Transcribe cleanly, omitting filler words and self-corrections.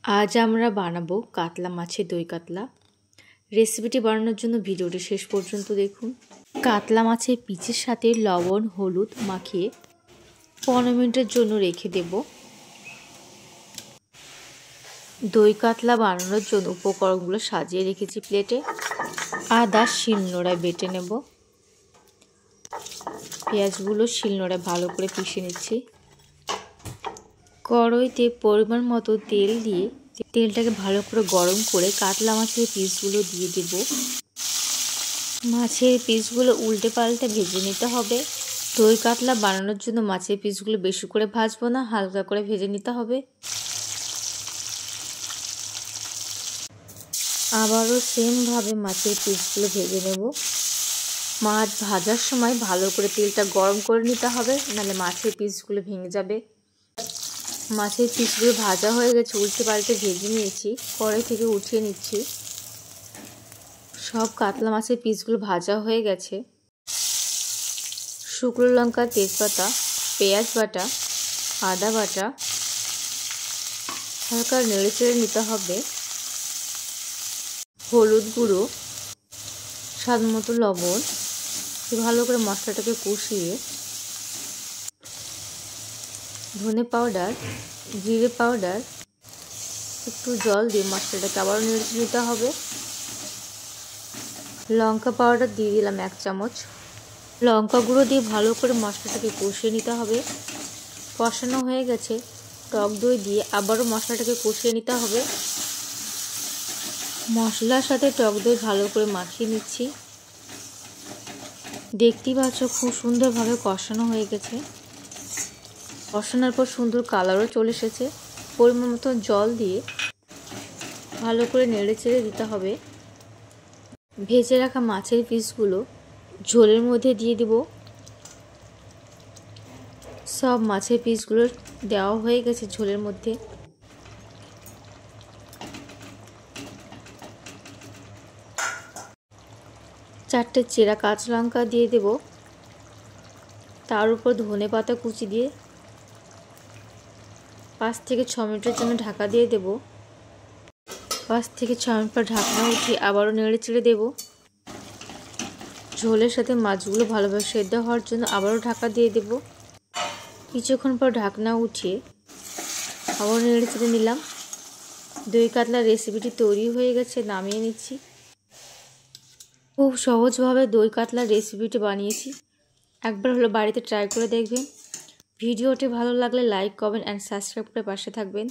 আজ আমরা বানাবো কাতলা মাছের দই কাতলা। রেসিপিটি বানানোর জন্য ভিডিওটি শেষ পর্যন্ত দেখুন। কাতলা মাছের পিচের সাথে লবণ হলুদ মাখিয়ে 15 মিনিটের জন্য রেখে দেব। দই কাতলা বানানোর জন্য উপকরণগুলো সাজিয়ে রেখেছি প্লেটে। আদা শিলনোড়ায় বেটে নেব। পেঁয়াজগুলো শিলনোড়ায় ভালো করে পিষে নিচ্ছি। কড়াইতে পরিমাণ মতো তেল দিয়ে তেলটাকে ভালো করে গরম করে কাতলা মাছের পিসগুলো দিয়ে দেব। মাছের পিসগুলো উল্টে পাল্টে ভেজে নিতে হবে। দই কাতলা বানানোর জন্য মাছের পিসগুলো বেশি করে ভাজবো না, হালকা করে ভেজে নিতে হবে। আবারও সেমভাবে মাছের পিসগুলো ভেজে নেব। মাছ ভাজার সময় ভালো করে তেলটা গরম করে নিতে হবে, নাহলে মাছের পিসগুলো ভেঙে যাবে। মাছের পিসগুলো ভাজা হয়ে গেছে, উল্টে পাল্টে ভেজে নিয়েছি। কড়াই থেকে উঠিয়ে নিচ্ছি। সব কাতলা মাছের পিসগুলো ভাজা হয়ে গেছে। শুকনো লঙ্কা, তেজপাতা, পেঁয়াজ বাটা, আদা বাটা হালকা নেড়ে চেড়ে নিতে হবে। হলুদ গুঁড়ো, স্বাদ মতো লবণ, ভালো করে মশলাটাকে কষিয়ে ধনে পাউডার, জিরে পাউডার, একটু জল দিয়ে মশলাটাকে আবারও নেড়ে নিতে হবে। লঙ্কা পাউডার দিয়ে দিলাম 1 চামচ। লঙ্কা গুঁড়ো দিয়ে ভালো করে মশলাটাকে কষিয়ে নিতে হবে। কষানো হয়ে গেছে, টক দই দিয়ে আবারও মশলাটাকে কষিয়ে নিতে হবে। মশলার সাথে টক দই ভালো করে মাখিয়ে নিচ্ছি। দেখতেই পাচ্ছ খুব সুন্দরভাবে কষানো হয়ে গেছে। কষানোর পর সুন্দর কালারও চলে এসেছে। পরিমাণ মতো জল দিয়ে ভালো করে নেড়ে চেড়ে দিতে হবে। ভেজে রাখা মাছের পিসগুলো ঝোলের মধ্যে দিয়ে দিব। সব মাছের পিসগুলো দেওয়া হয়ে গেছে ঝোলের মধ্যে। চারটে চেরা কাঁচা লঙ্কা দিয়ে দেব। তার উপর ধনে পাতা কুচি দিয়ে 5 থেকে 6 মিনিটের জন্য ঢাকা দিয়ে দেব। 5 থেকে 6 মিনিট পর ঢাকনা উঠিয়ে আবারও নেড়ে চেড়ে দেব। ঝোলের সাথে মাছগুলো ভালোভাবে সেদ্ধ হওয়ার জন্য আবারও ঢাকা দিয়ে দেব। কিছুক্ষণ পর ঢাকনা উঠিয়ে আবারও নেড়ে চেড়ে নিলাম। দই কাতলার রেসিপিটি তৈরি হয়ে গেছে, নামিয়ে নিচ্ছি। খুব সহজভাবে দই কাতলার রেসিপিটি বানিয়েছি। একবার হলো বাড়িতে ট্রাই করে দেখবেন। ভিডিওটি ভালো লাগলে লাইক, কমেন্ট অ্যান্ড সাবস্ক্রাইব করে পাশে থাকবেন।